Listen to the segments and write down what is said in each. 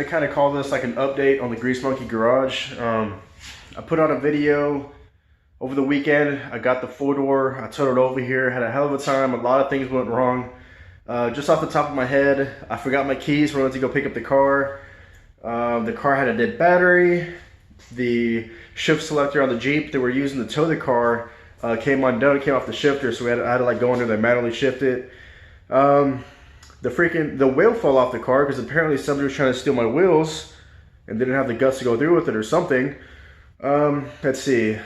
kind of call this like an update on the Grease Monkey Garage. I put out a video over the weekend. I got the 4-door, I towed it over here, had a hell of a time. A lot of things went wrong. Just off the top of my head, I forgot my keys when I went to go pick up the car. The car had a dead battery. The shift selector on the Jeep that we're using to tow the car came undone, came off the shifter, so I had to like go under there and manually shift it. The wheel fell off the car because apparently somebody was trying to steal my wheels and didn't have the guts to go through with it or something. Let's see.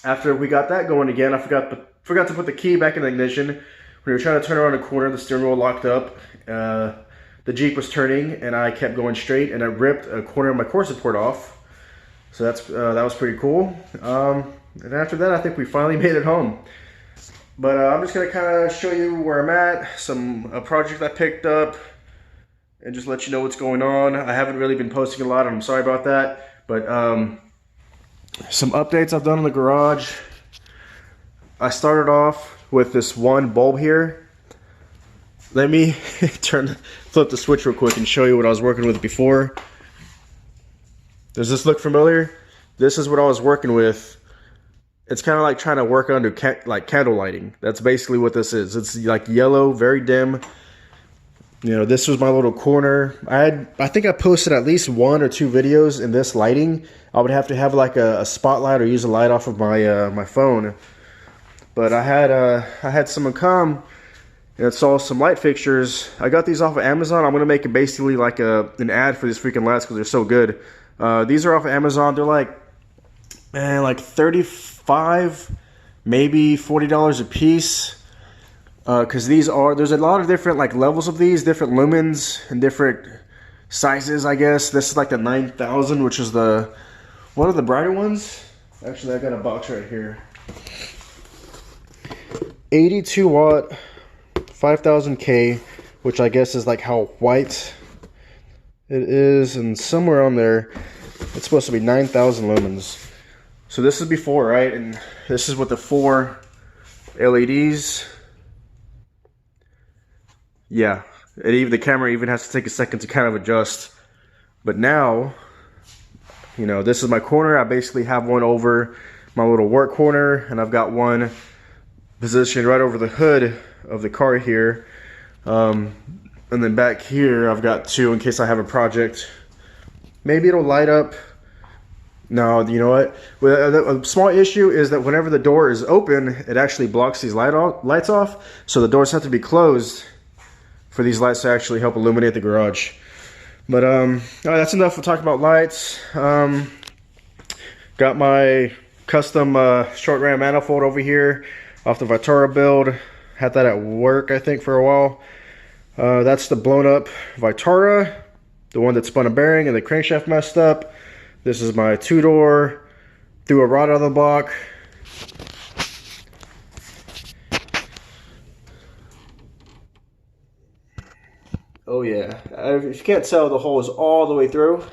After we got that going again, I forgot to put the key back in the ignition. When we were trying to turn around a corner, the steering wheel locked up. The Jeep was turning and I kept going straight and I ripped a corner of my core support off. So that was pretty cool. And after that, I think we finally made it home. But I'm just going to kind of show you where I'm at, a project I picked up, and just let you know what's going on. I haven't really been posting a lot, and I'm sorry about that. But some updates I've done in the garage. I started off with this one bulb here. Let me flip the switch real quick and show you what I was working with before. Does this look familiar? This is what I was working with. It's kind of like trying to work under like candle lighting. That's basically what this is. It's like yellow, very dim. You know, this was my little corner. I think I posted at least 1 or 2 videos in this lighting. I would have to have like a spotlight or use a light off of my my phone. But I had someone come and install some light fixtures. I got these off of Amazon. I'm gonna make it basically like an ad for these freaking lights because they're so good. These are off of Amazon. They're like, man, like 35, maybe $40 a piece. Because there's a lot of different like levels of these, different lumens and different sizes, I guess. This is like the 9000, which is one of the brighter ones. Actually, I got a box right here. 82 watt, 5000K, which I guess is like how white it is, and somewhere on there, it's supposed to be 9000 lumens. So this is before, right? And this is with the 4 LEDs. Yeah, the camera even has to take a second to kind of adjust. But now, you know, this is my corner. I basically have one over my little work corner, and I've got one positioned right over the hood of the car here. And then back here, I've got 2 in case I have a project. Maybe it'll light up. No, you know what? A small issue is that whenever the door is open, it actually blocks these lights off. So the doors have to be closed for these lights to actually help illuminate the garage. But all right, that's enough for talking about lights. Got my custom short ram manifold over here off the Vitara build. Had that at work, I think, for a while. That's the blown up Vitara, the one that spun a bearing and the crankshaft messed up. This is my 2-door, threw a rod out of the block. Oh yeah, if you can't tell, the hole is all the way through.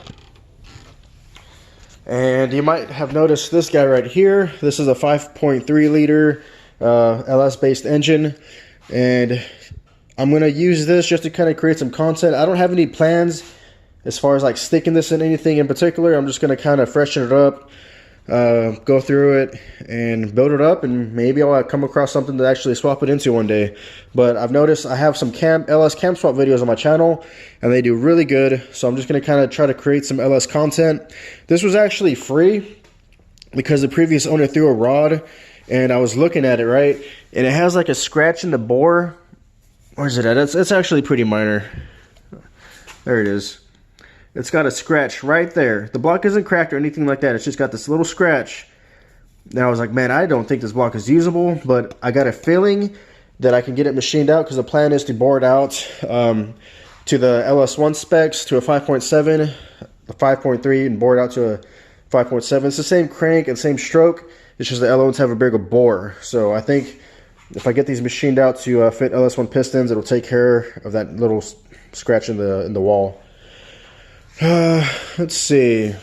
And you might have noticed this guy right here. This is a 5.3 liter LS based engine, and I'm gonna use this just to kind of create some content. I don't have any plans as far as like sticking this in anything in particular. I'm just gonna kind of freshen it up, go through it and build it up, and maybe I'll come across something to actually swap it into one day. But I've noticed I have some LS cam swap videos on my channel and they do really good, so I'm just gonna kind of try to create some LS content. This was actually free because the previous owner threw a rod, and I was looking at it, right, and it has like a scratch in the bore. Where's it at? It's actually pretty minor. There it is. It's got a scratch right there. The block isn't cracked or anything like that. It's just got this little scratch. Now I was like, man, I don't think this block is usable, but I got a feeling that I can get it machined out because the plan is to bore it out to the LS1 specs, to a 5.7, a 5.3, and bore it out to a 5.7. It's the same crank and same stroke. It's just the L1s have a bigger bore. So I think if I get these machined out to fit LS1 pistons, it'll take care of that little scratch in the wall. Let's see.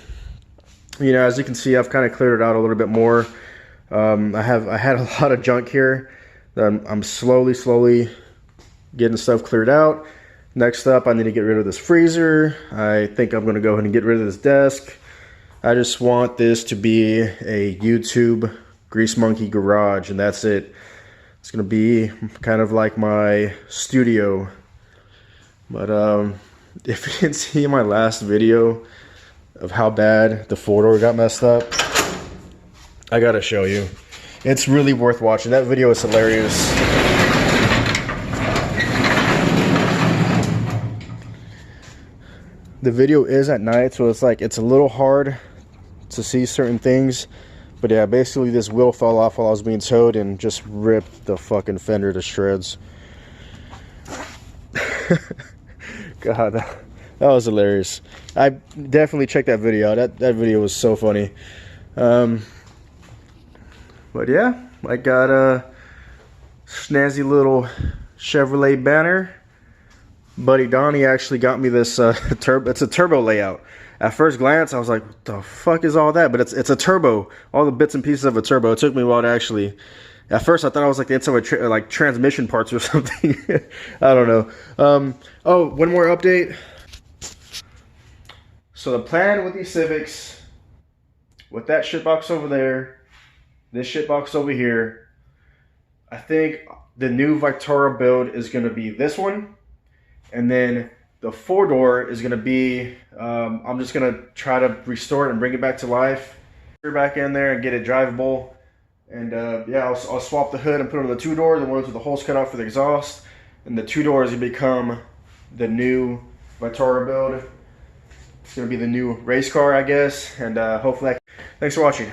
You know, as you can see, I've kind of cleared it out a little bit more. I had a lot of junk here. I'm slowly getting stuff cleared out. Next up, I need to get rid of this freezer. I think I'm gonna go ahead and get rid of this desk. I just want this to be a YouTube Grease Monkey Garage, and that's it. It's gonna be kind of like my studio. But if you can see my last video of how bad the four-door got messed up, I gotta show you. It's really worth watching. That video is hilarious. The video is at night, so it's a little hard to see certain things. But yeah, basically this wheel fell off while I was being towed and just ripped the fucking fender to shreds. God, that was hilarious. I definitely checked that video out. That video was so funny. But yeah, I got a snazzy little Chevrolet banner. Buddy Donnie actually got me this it's a turbo layout. At first glance, I was like, what the fuck is all that? But it's a turbo. All the bits and pieces of a turbo. It took me a while to actually... At first, I thought I was like the inside of like transmission parts or something. I don't know. Oh, one more update. So the plan with these Civics, with that shitbox over there, this shitbox over here, I think the new Victoria build is going to be this one. And then the four-door is going to be, I'm just going to try to restore it and bring it back to life. Put it back in there and get it drivable. And yeah, I'll swap the hood and put it on the two-door, the ones with the holes cut out for the exhaust. And the two-doors will become the new Victoria build. It's going to be the new race car, I guess. And hopefully, thanks for watching.